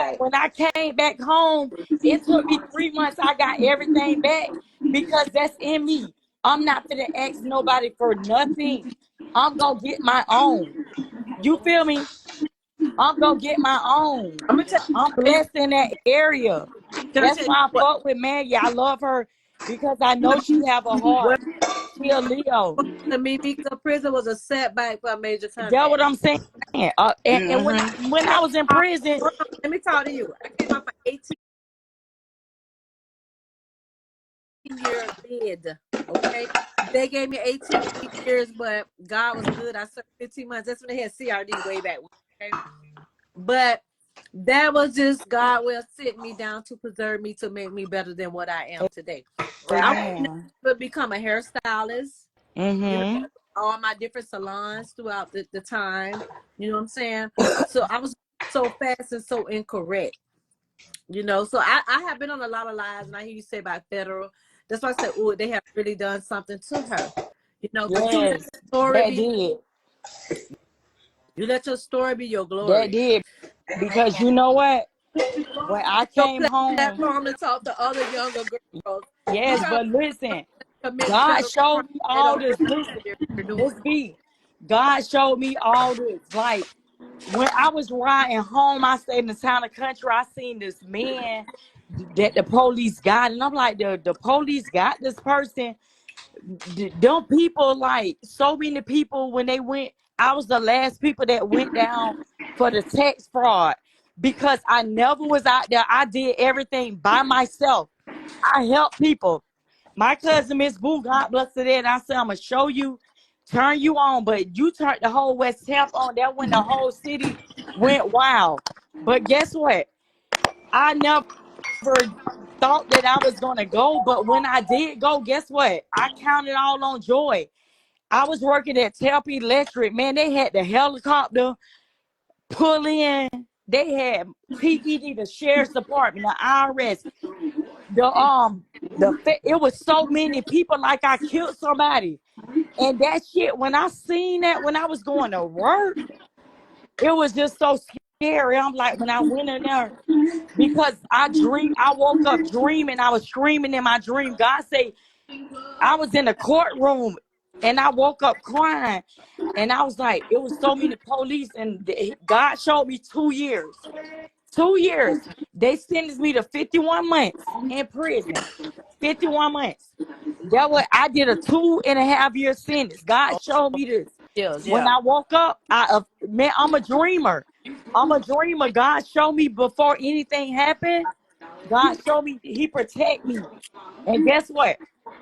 Right. When I came back home, it took me 3 months. I got everything back because that's in me. I'm not gonna ask nobody for nothing. I'm gonna get my own. You feel me? I'm gonna get my own. I'm gonna tell I'm you. blessed in that area. Can I That's tell you why I what? fuck with Maggie. I love her because I know she have a heart. What She a Leo. to me, because prison was a setback for a major That's comeback. what I'm saying. And when I was in prison, Let me talk to you. I came out for 18-year bid. Okay, they gave me 18 years, but God was good. I served 15 months. That's when they had CRD way back. Okay, but that was just God will sit me down to preserve me to make me better than what I am today. I Right. amen. would become a hairstylist. You know, Mm-hmm. all my different salons throughout the time. You know what I'm saying? So I was so fast and so incorrect. You know, so I have been on a lot of lives, and I hear you say about federal. That's why I said, oh, they have really done something to her. You know, but you let Yes, your story that be. did. You let your story be your That glory. did. Because you know what? When I Your came home, platform to talk to other younger girls yes, because but listen, commit God federal showed crime, me they all don't this. realize Listen, what they're Miss doing. B, God showed me all this. Like when I was riding home, I stayed in the town of country. I seen this man that the police got, and I'm like, the police got this person. Them people, like so many people, when they went, I was the last people that went down for the tax fraud because I never was out there. I did everything by myself. I help people. My cousin Miss Boo, God bless her, and I said, I'm gonna show you, turn you on, but you turned the whole West Tampa on. That when the whole city went wild. But guess what? I never thought that I was gonna go, but when I did go, guess what? I counted all on joy. I was working at Telp Electric. Man, they had the helicopter pull in. They had TED, the sheriff's department, the IRS, it was so many people like I killed somebody. And that shit, when I seen that when I was going to work, it was just so scary. I'm like, when I went in there, because I woke up dreaming, I was screaming in my dream. God say, I was in the courtroom and I woke up crying. And I was like, it was so many police, and God showed me 2 years. 2 years. They sentenced me to 51 months in prison. 51 months. That what I did, a 2.5 year sentence. God Oh, showed me this. When yeah. I woke up, man, I'm a dreamer. I'm a dreamer. God showed me before anything happened. God showed me He protect me. And guess what?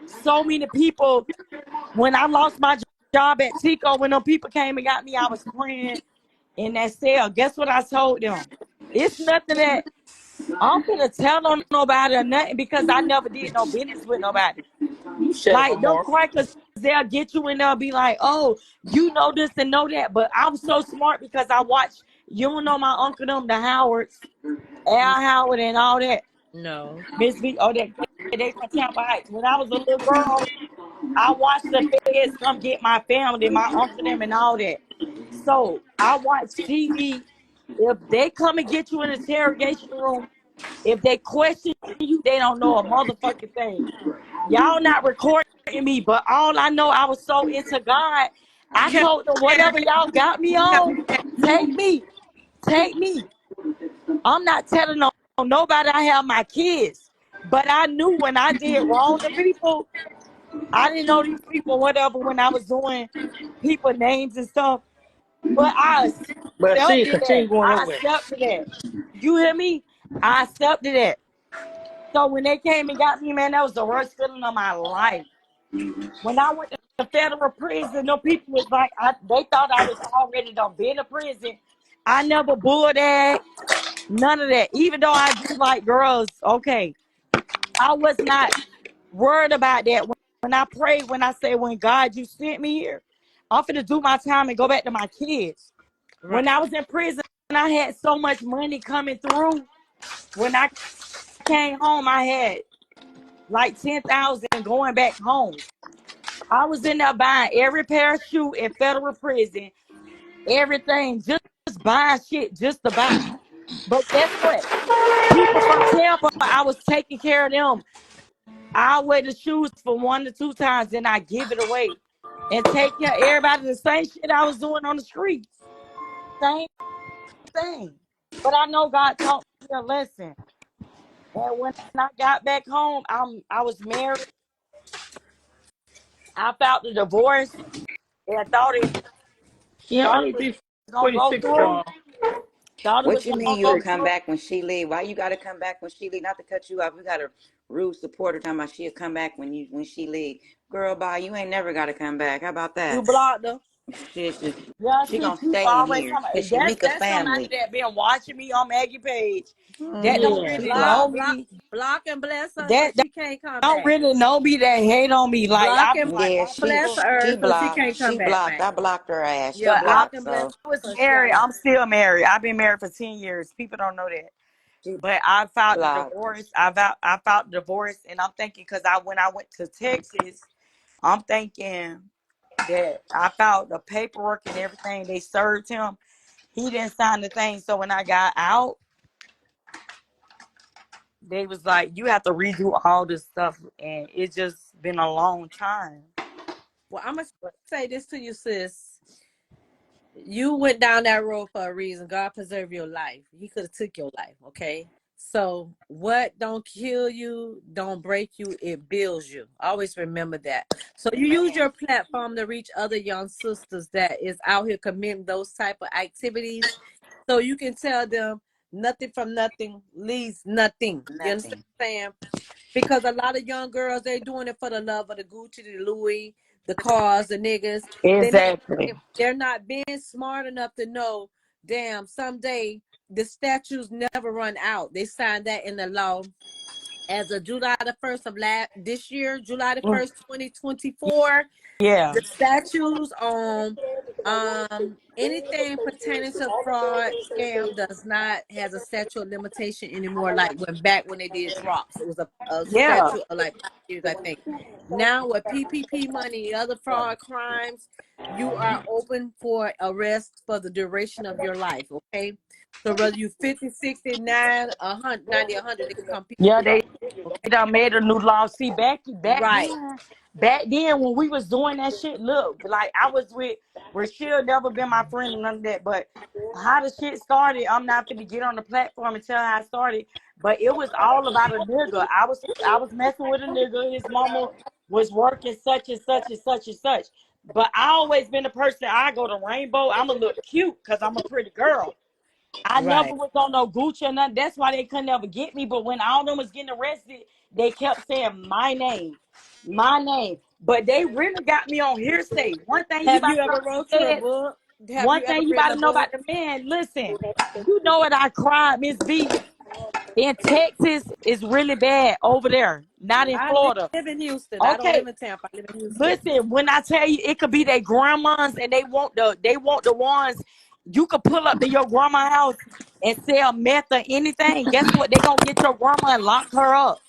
So many people. When I lost my job at Tico, when them people came and got me, I was praying in that cell. Guess what I told them? It's nothing that I'm gonna tell on nobody or nothing because I never did no business with nobody. You shut up, Like them Amor. crackers, they'll get you and they'll be like, "Oh, you know this and know that." But I'm so smart because I watch. You don't know my uncle them, the Howards, Al Howard, and all that. No. Miss V, oh that they from Tampa Heights. When I was a little girl, I watched the feds come get my family, my uncle them, and all that. So I watch TV. If they come and get you in the interrogation room, if they question you, they don't know a motherfucking thing. Y'all not recording me, but all I know, I was so into God. I Can, told them, whatever y'all got me on, take me, take me. I'm not telling nobody I have my kids, but I knew when I did wrong to people, I didn't know these people, whatever, when I was doing people names and stuff, but I But see, accepted that. continue going I over it. accepted that. You hear me? I accepted that. So when they came and got me, man, that was the worst feeling of my life. When I went to the federal prison, no people was like, they thought I was already done been to prison. I never bulled that, none of that. Even though I do like girls, okay, I was not worried about that. When I pray, when I say, when God, you sent me here, I'm finna do my time and go back to my kids. right. When I was in prison, I had so much money coming through. When I came home, I had like 10,000 going back home. I was in there buying every pair of shoe in federal prison, everything, just buying shit just to buy. But guess what? People from Tampa, I was taking care of them. I wear the shoes for 1 to 2 times, then I give it away and take care of everybody. The same shit I was doing on the streets. Same thing. But I know God taught me a lesson. And when I got back home, I was married. I filed the divorce and I Yeah, thought it only was be gonna go 46, through. y'all. Thought it was What you gonna mean you'll go come through. back when she leave? Why you gotta come back when she leave? Not to cut you off. We got a rude supporter talking about she'll come back when she leave. Girl, bye. You ain't never gotta come back. How about You that? blocked her. Yeah, She see, gonna people stay in always here talking because about she Mika's that's somebody family. that been watching me on Maggie Page. That don't Mm-hmm. Yeah. really know Block, block, me. block, and bless her so That she can't come don't back. really know me. That hate on me. Like Block I be and like, Yeah, why bless people? she her so she blocked. can't come She back, blocked. man. I blocked her ass. She Yeah, But I block blocked. and bless So her was so she married. don't. I'm still married. I've been married for 10 years. People don't know that. she But I filed the blocked. divorce. I filed the divorce, and I'm thinking because when I went to Texas, I'm thinking that I filed the paperwork and everything. They served him. He didn't sign the thing. So when I got out, they was like, "You have to redo all this stuff," and it's just been a long time. Well, I'm gonna But say this to you, sis. You went down that road for a reason. God preserve your life. He could have took your life, okay? So what don't kill you, don't break you, it builds you. Always remember that. So you use Man, your platform to reach other young sisters that is out here committing those type of activities. So you can tell them nothing from nothing leaves nothing. You understand nothing. what I'm saying? Because a lot of young girls, they doing it for the love of the Gucci, the Louis, the cars, the niggas. They not exactly. they're not being smart enough to know, damn, someday the statues never run out. They signed that in the law as of July the 1st of this year, July the Mm, 1st, 2024. yeah. The statutes on anything pertaining to fraud scam does not has a statute of limitation anymore, like when they did drops, it was a Yeah. statute of like 5 years, I think. Now with PPP money and other fraud crimes, you are open for arrest for the duration of your life, okay? So whether you 50, 69, 100, 90, 100, they can come pick Yeah, you up, they okay? done made a new law. See, Right, back then when we was doing that shit, look, like I was with Rashid, never been my friend and none of that. But how the shit started, I'm not finna get on the platform and tell how it started. But it was all about a nigga. I was messing with a nigga. His mama was working such and such and such and such. But I always been the person. I go to Rainbow. I'ma look cute because I'm a pretty girl. I never right. was on no Gucci or nothing. That's why they couldn't never get me. But when all of them was getting arrested, they kept saying my name, my name. But they really got me on hearsay. One thing you Have about you to know ever about wrote the you a feds, book? Have one you ever thing you written about a to know book? about the man, listen, you know what I cried, Miss B. In Texas is really bad over there, not in I Florida. live in Houston. I don't Okay, live in Tampa. I live in Houston. listen, when I tell you it could be their grandmas and they want the ones you could pull up to your grandma's house and sell meth or anything. Guess what? They gonna get your grandma and lock her up.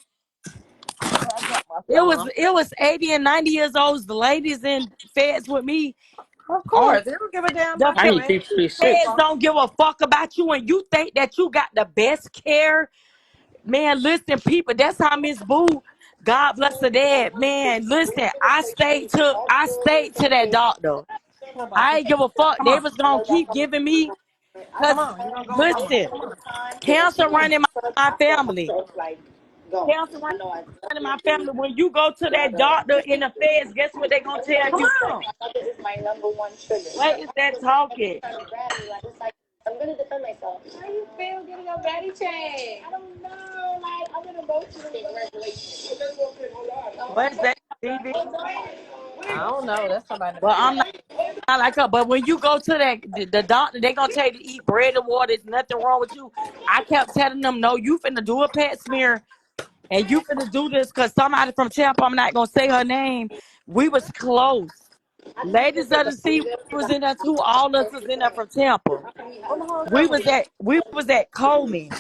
Oh, I dropped my It was phone. it was 80 and 90 years old. The ladies in feds with me Of on course, they don't give a damn the about I your need age. feds 336. don't give a fuck about you and you think that you got the best care. Man, listen, people, that's how Miss Boo, God bless her dad. Man, listen, I stayed to that doctor. Come on, I Boston. ain't give a fuck. Come They on. was gonna keep giving me, Come cause on. You're gonna go with mama. listen, Come on. cancer Come on. running my family. Cancer running my family. When you go to that doctor in the feds, guess what they gonna tell Come you? on. What is that talking? What is that, TV? I don't know. That's somebody. Well, I'm not like her. But when you go to the doctor, they gonna tell you to eat bread and water. There's nothing wrong with you. I kept telling them, no, you finna do a pap smear and you finna do this because somebody from Tampa, I'm not gonna say her name. We was close. Ladies of the Sea was in there too. All us was in there from Tampa. What the hell is We wrong was with you? at Coleman.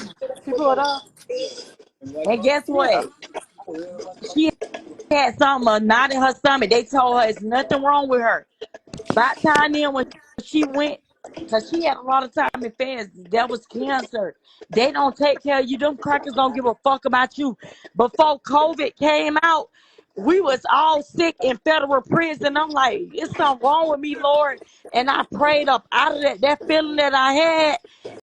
She pulled up. And guess Yeah. what? She had something a knot in her stomach. They told her it's nothing wrong with her. By the time then when she went Cause she had a lot of time in feds. That was cancer. They don't take care of you. Them crackers don't give a fuck about you. Before COVID came out, we was all sick in federal prison. I'm like, it's something wrong with me, Lord. And I prayed up out of that feeling that I had.